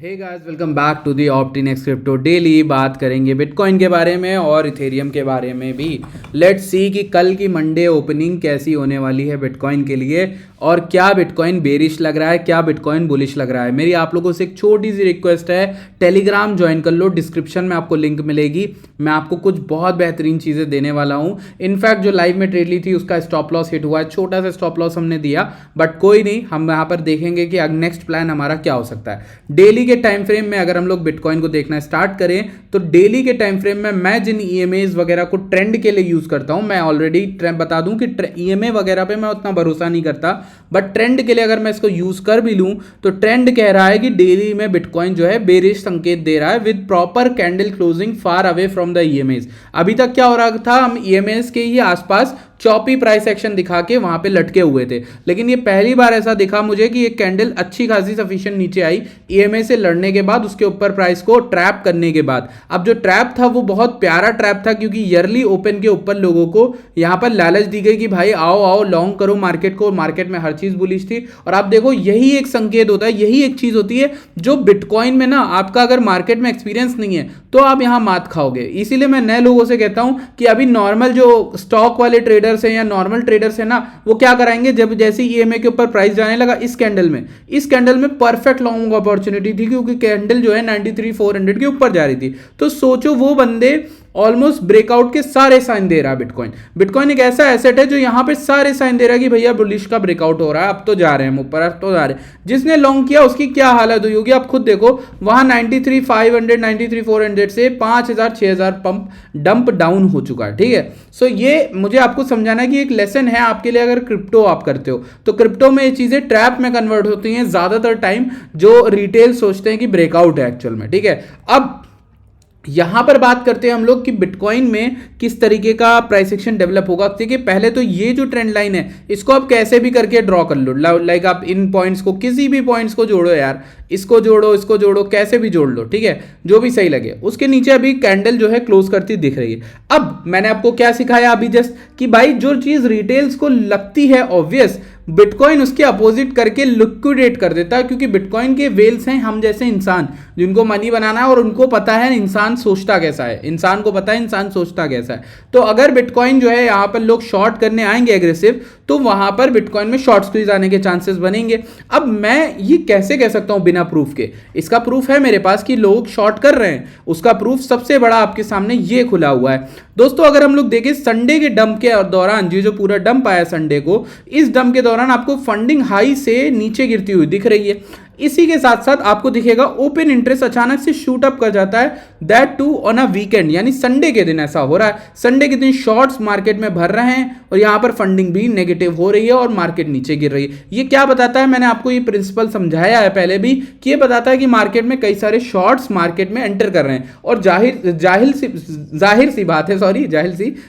Hey guys, welcome back to the Optinex crypto daily. बात करेंगे bitcoin के बारे में और इथेरियम के बारे में भी। लेट्स सी कि कल की मंडे ओपनिंग कैसी होने वाली है बिटकॉइन के लिए, और क्या बिटकॉइन बेरिश लग रहा है, क्या बिटकॉइन बुलिश लग रहा है। मेरी आप लोगों से एक छोटी सी रिक्वेस्ट है, टेलीग्राम ज्वाइन कर लो, डिस्क्रिप्शन में आपको लिंक मिलेगी। मैं आपको कुछ बहुत बेहतरीन चीज़ें देने वाला हूँ। इनफैक्ट जो लाइव में ट्रेड ली थी उसका स्टॉप लॉस हिट हुआ है, छोटा सा स्टॉप लॉस हमने दिया, बट कोई नहीं, हम यहाँ पर देखेंगे कि नेक्स्ट प्लान हमारा क्या हो सकता है। डेली के टाइम फ्रेम में अगर हम लोग बिटकॉइन को देखना स्टार्ट करें तो डेली के टाइम फ्रेम में मैं जिन ईएमएस वगैरह को ट्रेंड के लिए यूज करता हूं, मैं ऑलरेडी बता दूं कि ईएमए वगैरह पे मैं उतना भरोसा नहीं करता, बट ट्रेंड के लिए अगर मैं इसको यूज कर भी लूं तो ट्रेंड कह रहा है कि डेली में बिटकॉइन जो है बेरिश संकेत दे रहा है with proper candle closing far away from the EMS. अभी तक क्या हो रहा था, हम ईएमएस के ही आसपास चॉपी प्राइस एक्शन दिखा के वहां पे लटके हुए थे, लेकिन ये पहली बार ऐसा दिखा मुझे कि एक कैंडल अच्छी खासी सफिशिएंट नीचे आई ईएमए से लड़ने के बाद, उसके ऊपर प्राइस को ट्रैप करने के बाद। अब जो ट्रैप था वो बहुत प्यारा ट्रैप था, क्योंकि ईयरली ओपन के ऊपर लोगों को यहां पर लालच दी गई कि भाई आओ आओ लॉन्ग करो मार्केट को। मार्केट में हर चीज बुलिश थी, और आप देखो यही एक संकेत होता है, यही एक चीज होती है जो बिटकॉइन में ना, आपका अगर मार्केट में एक्सपीरियंस नहीं है तो आप यहां मात खाओगे। इसीलिए मैं नए लोगों से कहता हूं कि अभी नॉर्मल जो स्टॉक वाले ट्रेडर्स हैं या नॉर्मल ट्रेडर्स हैं ना, वो क्या कराएंगे, जब जैसे ईएमए के ऊपर प्राइस जाने लगा इस कैंडल में परफेक्ट लॉन्ग अपॉर्चुनिटी थी, क्योंकि कैंडल जो है 93,400 के ऊपर जा रही थी। तो सोचो वो बंदे ऑलमोस्ट ब्रेकआउट के सारे साइन दे रहा है। बिटकॉइन एक ऐसा एसेट है जो यहां पे सारे साइन दे रहा है कि भैया बुलिश का ब्रेकआउट हो रहा है, अब तो जा रहे हैं ऊपर, अब तो जा रहे हैं। जिसने लॉन्ग किया उसकी क्या हालत हुई होगी आप खुद देखो। वहां 93,500 93,400 से 5,000 6,000 पंप डंप डाउन हो चुका है। ठीक है, सो ये मुझे आपको समझाना है कि एक लेसन है आपके लिए। अगर क्रिप्टो आप करते हो तो क्रिप्टो में ये चीजें ट्रैप में कन्वर्ट होती हैं ज्यादातर टाइम, जो रिटेल सोचते हैं कि ब्रेकआउट है एक्चुअल में। ठीक है, अब यहां पर बात करते हैं हम लोग कि बिटकॉइन में किस तरीके का प्राइस एक्शन डेवलप होगा। देखिए पहले तो ये जो ट्रेंड लाइन है इसको आप कैसे भी करके ड्रॉ कर लो, लाइक आप इन पॉइंट्स को, किसी भी पॉइंट्स को जोड़ो यार, इसको जोड़ो, कैसे भी जोड़ लो, ठीक है, जो भी सही लगे। उसके नीचे अभी कैंडल जो है क्लोज करती दिख रही है। अब मैंने आपको क्या सिखाया अभी जस्ट, कि भाई जो चीज रिटेल्स को लगती है ऑब्वियस, बिटकॉइन उसके अपोजिट करके लिक्विडेट कर देता है, क्योंकि बिटकॉइन के वेल्स हैं हम जैसे इंसान जिनको मनी बनाना है, और उनको पता है इंसान सोचता कैसा है, इंसान को पता है इंसान सोचता कैसा है। तो अगर बिटकॉइन जो है यहां पर लोग शॉर्ट करने आएंगे एग्रेसिव, तो वहां पर बिटकॉइन में शॉर्ट स्क्वीज आने के चांसेस बनेंगे। अब मैं ये कैसे कह सकता हूं बिना प्रूफ के, इसका प्रूफ है मेरे पास कि लोग शॉर्ट कर रहे हैं। उसका प्रूफ सबसे बड़ा आपके सामने ये खुला हुआ है दोस्तों। अगर हम लोग देखें संडे के डंप के दौरान, जो पूरा डंप आया संडे को, इस डंप के दौरान आपको फंडिंग हाई से नीचे गिरती हुई दिख रही है। इसी के साथ साथ आपको दिखेगा ओपन इंटरेस्ट अचानक से शूट अप कर जाता है, that too on a weekend, यानी संडे के दिन ऐसा हो रहा है। संडे के दिन शॉर्ट्स मार्केट में भर रहे हैं और यहां पर फंडिंग भी नेगेटिव हो रही है और मार्केट नीचे गिर रही है। ये क्या बताता है, मैंने आपको ये प्रिंसिपल समझाया है पहले भी, कि ये बताता है कि मार्केट में कई सारे शॉर्ट्स मार्केट में एंटर कर रहे हैं, और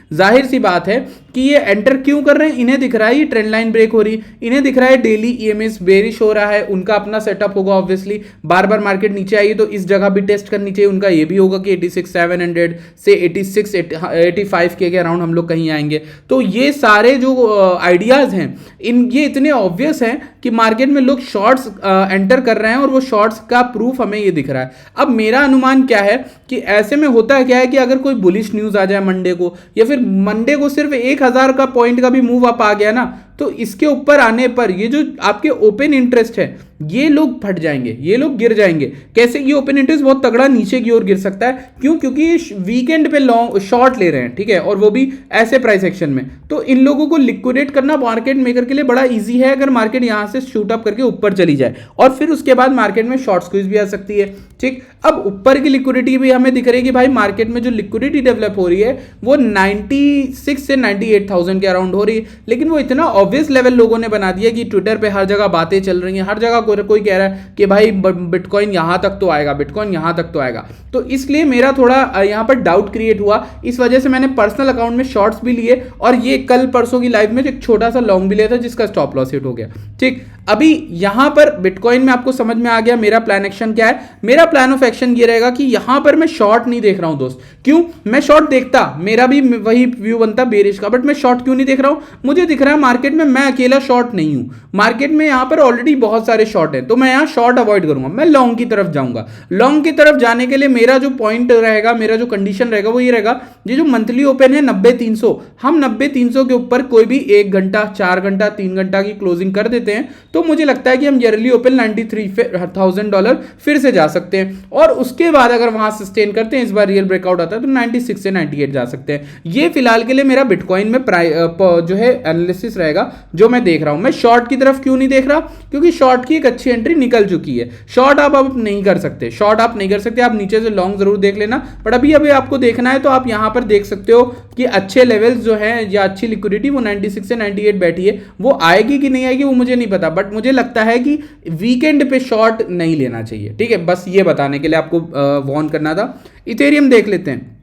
जाहिर सी बात है कि ये एंटर क्यों कर रहे हैं। इन्हें दिख रहा है ये ट्रेंड लाइन ब्रेक हो रही है, इन्हें दिख रहा है डेली ईएमएस बेरिश हो रहा है, उनका अपना सेटअप होगा ऑब्वियसली। बार बार मार्केट नीचे आई तो इस जगह भी टेस्ट करनी चाहिए, उनका ये भी होगा कि 86,700 से 85 के अराउंड हम लोग कहीं आएंगे। तो ये सारे जो आइडियाज हैं ये इतने ऑब्वियस हैं कि मार्केट में लोग शॉर्ट्स एंटर कर रहे हैं, और वो शॉर्ट्स का प्रूफ हमें ये दिख रहा है। अब मेरा अनुमान क्या है कि ऐसे में होता है क्या है कि अगर कोई बुलिश न्यूज आ जाए मंडे को, या फिर मंडे को सिर्फ 1,000 का पॉइंट का भी मूव अप आ गया ना, तो इसके ऊपर आने पर ये जो आपके ओपन इंटरेस्ट है ये लोग फट जाएंगे, ये लोग गिर जाएंगे। कैसे? ये ओपन इंटरेस्ट बहुत तगड़ा नीचे की ओर गिर सकता है। क्यों? क्योंकि वीकेंड पे लॉन्ग शॉर्ट ले रहे हैं, ठीक है, और वो भी ऐसे प्राइस एक्शन में। तो इन लोगों को लिक्विडेट करना मार्केट मेकर के लिए बड़ा इजी है, अगर मार्केट यहां से शूट अप करके ऊपर चली जाए, और फिर उसके बाद मार्केट में शॉर्ट स्क्वीज भी आ सकती है। ठीक, अब ऊपर की लिक्विडिटी भी हमें दिख रही है कि भाई मार्केट में जो लिक्विडिटी डेवलप हो रही है वो 96 से 98,000 के अराउंड हो रही है, लेकिन वो इतना ऑब्वियस लेवल लोगों ने बना दिया कि ट्विटर पे हर जगह बातें चल रही हैं, हर जगह कोई कह रहा है कि भाई बिटकॉइन यहां तक तो आएगा, बिटकॉइन यहां तक तो आएगा। तो इसलिए मेरा थोड़ा यहां पर डाउट क्रिएट हुआ, इस वजह से मैंने पर्सनल अकाउंट में शॉर्ट्स भी लिए, और ये कल परसों की लाइव में एक छोटा सा लॉन्ग भी लिया था जिसका स्टॉप लॉस हिट हो गया। ठीक, अभी यहां पर बिटकॉइन में आपको समझ में आ गया मेरा प्लान एक्शन क्या है। मेरा प्लान ऑफ एक्शन ये रहेगा कि यहां पर मैं शॉर्ट नहीं देख रहा हूं दोस्त। क्यों? मैं शॉर्ट देखता, मेरा भी वही व्यू बनता बेरिश का, बट मैं शॉर्ट क्यों नहीं देख रहा हूं? मुझे दिख रहा है मार्केट में मैं अकेला शॉर्ट नहीं हूं, मार्केट में यहाँ पर ऑलरेडी बहुत सारे शॉर्ट हैं, तो मैं यहाँ शॉर्ट अवॉइड करूंगा, मैं लॉन्ग की तरफ जाऊंगा। लॉन्ग की तरफ जाने के लिए मेरा जो पॉइंट रहेगा, मेरा जो कंडीशन रहेगा वो ये रहेगा, ये जो मंथली ओपन है 90-300, हम 90-300 के ऊपर कोई भी 1 घंटा, 4 घंटा, 3 घंटा की क्लोजिंग कर देते हैं, तो मुझे लगता है कि हम ईयरली ओपन $93,000 फिर से जा सकते हैं, और उसके बाद अगर वहां सस्टेन करते हैं, इस बार रियल ब्रेकआउट आता है तो 96 से 98 जा सकते हैं। ये फिलहाल के लिए मेरा बिटकॉइन में जो है एनालिसिस रहेगा जो मैं देख रहा हूं। मैं शॉर्ट की तरफ क्यों नहीं देख रहा, क्योंकि शॉर्ट की एक अच्छी एंट्री निकल चुकी है। शॉर्ट आप अब नहीं कर सकते, शॉर्ट आप नहीं कर सकते, आप नीचे से लॉन्ग जरूर देख लेना, बट अभी आपको देखना है तो आप यहां पर देख सकते हो कि अच्छे लेवल्स जो हैं या अच्छी लिक्विडिटी वो 96 से 98 बैठी है। वो आएगी कि नहीं आएगी वो मुझे नहीं पता, बट मुझे लगता है कि वीकेंड पे शॉर्ट नहीं लेना चाहिए। ठीक है, बस ये बताने के लिए आपको वार्न करना था। इथेरियम देख लेते हैं,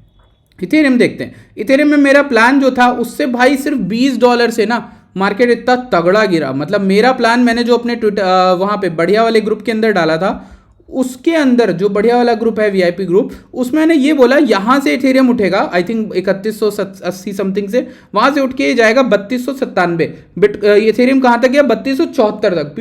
इथेरियम देखते हैं। इथेरियम में मेरा प्लान जो था उससे भाई सिर्फ $20 से ना मार्केट इतना तगड़ा गिरा। मतलब मेरा प्लान मैंने जो अपने ट्विटर वहां पे बढ़िया वाले ग्रुप के अंदर डाला था, उसके अंदर जो बढ़िया वाला ग्रुप है वीआईपी ग्रुप, उसमें मैंने ये बोला यहां से इथेरियम उठेगा आई थिंक 3180 समथिंग से, वहां से उठ के जाएगा 3297। इथेरियम कहां तक गया, 3274 तक।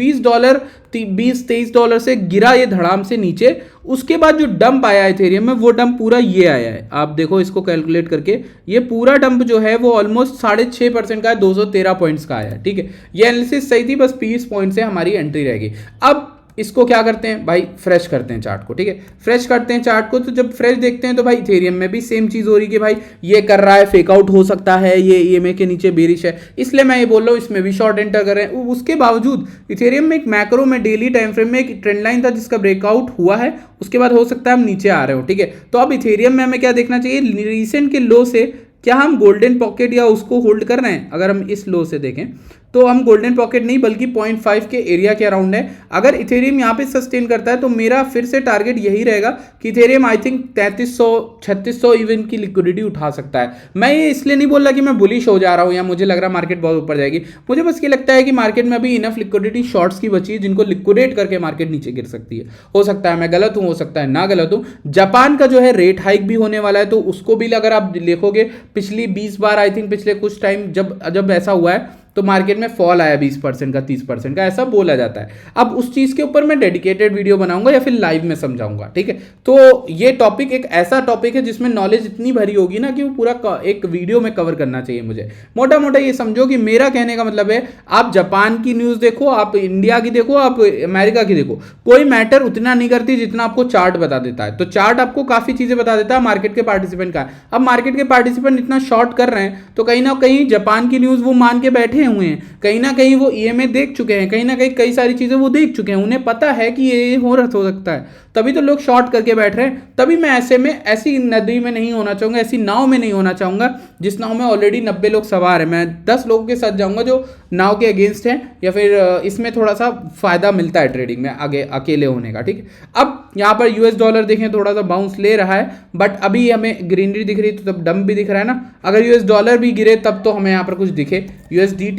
$20 से गिरा ये धड़ाम से नीचे। उसके बाद जो डंप आया इथेरियम में, वो डंप पूरा ये आया है, आप देखो इसको कैलकुलेट करके, ये पूरा डंप जो है वो ऑलमोस्ट 6.5% का है, 213 पॉइंट्स का आया है। ठीक है, ये एनालिसिस सही थी, बस 20 पॉइंट से हमारी एंट्री रहेगी। अब इसको क्या करते हैं भाई, फ्रेश करते हैं चार्ट को। ठीक है, फ्रेश करते हैं चार्ट को, तो जब फ्रेश देखते हैं तो भाई इथेरियम में भी सेम चीज हो रही है कि भाई ये कर रहा है, फेकआउट हो सकता है, ये ईएमए के नीचे बेरिश है, इसलिए मैं ये बोल रहा हूँ इसमें भी शॉर्ट एंटर कर रहे हैं। उसके बावजूद इथेरियम में एक मैक्रो में डेली टाइम फ्रेम में एक ट्रेंड लाइन था जिसका ब्रेकआउट हुआ है, उसके बाद हो सकता है हम नीचे आ रहे हो। ठीक है, तो अब इथेरियम में हमें क्या देखना चाहिए, रिसेंट के लो से क्या हम गोल्डन पॉकेट या उसको होल्ड कर रहे हैं। अगर हम इस लो से देखें तो हम गोल्डन पॉकेट नहीं बल्कि 0.5 के एरिया के अराउंड है। अगर इथेरियम यहाँ पे सस्टेन करता है तो मेरा फिर से टारगेट यही रहेगा कि इथेरियम आई थिंक 3300-3600 इवन की लिक्विडिटी उठा सकता है। मैं ये इसलिए नहीं बोल रहा कि मैं बुलिश हो जा रहा हूँ या मुझे लग रहा है मार्केट बहुत ऊपर जाएगी, मुझे बस ये लगता है कि मार्केट में अभी इनफ लिक्विडिटी शॉर्ट्स की बची है जिनको लिक्विडेट करके मार्केट नीचे गिर सकती है। हो सकता है मैं गलत हूँ, हो सकता है ना गलत हूँ। जापान का जो है रेट हाइक भी होने वाला है, तो उसको भी अगर आप देखोगे पिछली 20 बार आई थिंक पिछले कुछ टाइम जब ऐसा हुआ है तो मार्केट में फॉल आया 20% का, 30% का, ऐसा बोला जाता है। अब उस चीज़ के ऊपर मैं डेडिकेटेड वीडियो बनाऊंगा या फिर लाइव में समझाऊंगा। ठीक है, तो ये टॉपिक एक ऐसा टॉपिक है जिसमें नॉलेज इतनी भरी होगी ना कि वो पूरा एक वीडियो में कवर करना चाहिए मुझे। मोटा मोटा ये समझो कि मेरा कहने का मतलब है, आप जापान की न्यूज़ देखो, आप इंडिया की देखो, आप अमेरिका की देखो, कोई मैटर उतना नहीं करती जितना आपको चार्ट बता देता है। तो चार्ट आपको काफ़ी चीज़ें बता देता है मार्केट के पार्टिसिपेंट का। अब मार्केट के पार्टिसिपेंट इतना शॉर्ट कर रहे हैं तो कहीं ना कहीं जापान की न्यूज़ वो मान के बैठे हुए हैं, कहीं ना कहीं वो ईएमए देख चुके हैं, कहीं ना कहीं कई सारी चीजें वो देख चुके हैं, उन्हें पता है कि ये हो सकता है, तभी तो लोग शॉर्ट करके बैठ रहे हैं। तभी मैं ऐसे में ऐसी नदी में नहीं होना चाहूंगा, ऐसी नाव में नहीं होना चाहूंगा जिस नाव में ऑलरेडी 90 लोग सवार हैं। मैं 10 लोगों के साथ जाऊंगा जो नाव के अगेंस्ट हैं, या फिर इसमें थोड़ा सा फायदा मिलता है ट्रेडिंग में आगे अकेले होने का। ठीक है, अब यहाँ पर यूएस डॉलर देखें थोड़ा सा बाउंस ले रहा है, बट अभी हमें ग्रीनरी दिख रही है तो तब डंप भी दिख रहा है ना। अगर यूएस डॉलर भी गिरे तब तो हमें यहाँ पर कुछ दिखे। यूएसडीटी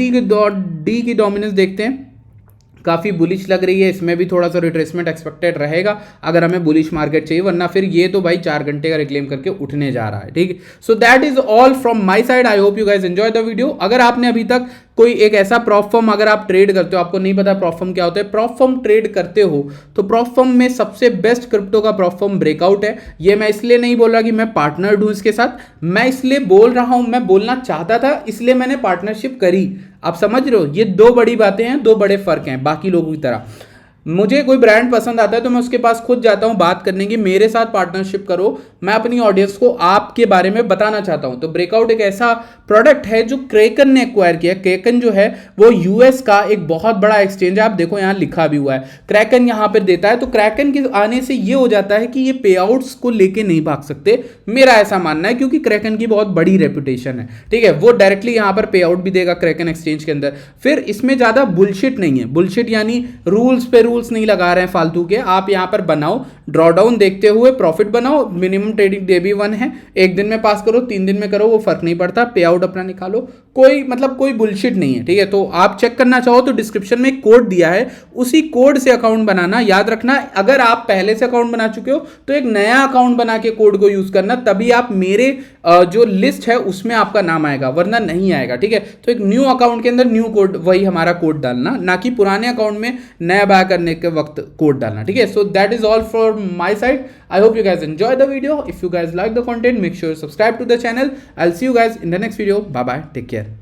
की डोमिनेंस देखते हैं, काफ़ी बुलिश लग रही है, इसमें भी थोड़ा सा रिट्रेसमेंट एक्सपेक्टेड रहेगा अगर हमें बुलिश मार्केट चाहिए, वरना फिर ये तो भाई 4 घंटे का रिक्लेम करके उठने जा रहा है। ठीक है, so that is all from my side. I hope you guys enjoy the video. अगर आपने अभी तक कोई एक ऐसा प्रॉप फर्म अगर आप ट्रेड करते हो, आपको नहीं पता प्रॉप फर्म क्या होता है, प्रॉप फर्म ट्रेड करते हो तो प्रॉप फर्म में सबसे बेस्ट क्रिप्टो का प्रॉप फर्म ब्रेकआउट है। ये मैं इसलिए नहीं बोल रहा कि मैं पार्टनर हूं इसके साथ, मैं इसलिए बोल रहा हूं, मैं बोलना चाहता था इसलिए मैंने पार्टनरशिप करी। आप समझ रहे हो, ये 2 बड़ी बातें हैं, 2 बड़े फर्क हैं बाकी लोगों की तरह। मुझे कोई ब्रांड पसंद आता है तो मैं उसके पास खुद जाता हूं बात करने की, मेरे साथ पार्टनरशिप करो, मैं अपनी ऑडियंस को आपके बारे में बताना चाहता हूं। तो ब्रेकआउट एक ऐसा प्रोडक्ट है जो क्रेकन ने एक्वायर किया। क्रेकन जो है वो यूएस का एक बहुत बड़ा एक्सचेंज है, आप देखो यहां लिखा भी हुआ है, क्रेकन यहां पर देता है। तो क्रेकन के आने से ये हो जाता है कि ये पे आउट्स को लेके नहीं भाग सकते, मेरा ऐसा मानना है, क्योंकि क्रेकन की बहुत बड़ी रेपुटेशन है। ठीक है, वो डायरेक्टली यहां पर पे आउट भी देगा क्रेकन एक्सचेंज के अंदर। फिर इसमें ज्यादा बुलशिट नहीं है, बुलशिट यानी रूल्स पे रूल्स नहीं लगा रहे हैं फालतू के। आप यहाँ पर बनाओ, ड्रॉ डाउन देखते हुए प्रॉफिट बनाओ, मिनिमम ट्रेडिंग डे भी 1 है, 1 दिन में पास करो 3 दिन में करो, वो फर्क नहीं पड़ता, पे आउट अपना निकालो, कोई मतलब कोई बुलशिट नहीं है, ठीक है। तो आप चेक करना चाहो तो डिस्क्रिप्शन में कोड दिया है, उसी कोड से अकाउंट बनाना। याद रखना, अगर आप पहले से अकाउंट बना चुके हो तो एक नया अकाउंट बना के कोड को यूज करना, तभी आप मेरे जो लिस्ट है उसमें आपका नाम आएगा, वरना नहीं आएगा, ठीक है। तो एक न्यू अकाउंट के अंदर न्यू कोड, वही हमारा कोड डालना, ना कि पुराने अकाउंट में नया बाय करने के वक्त कोड डालना, ठीक है। So that is all for my side. I hope you guys enjoy the video. If you guys like the content, make sure you subscribe to the channel. I'll see you guys in the next video. Bye bye. Take care.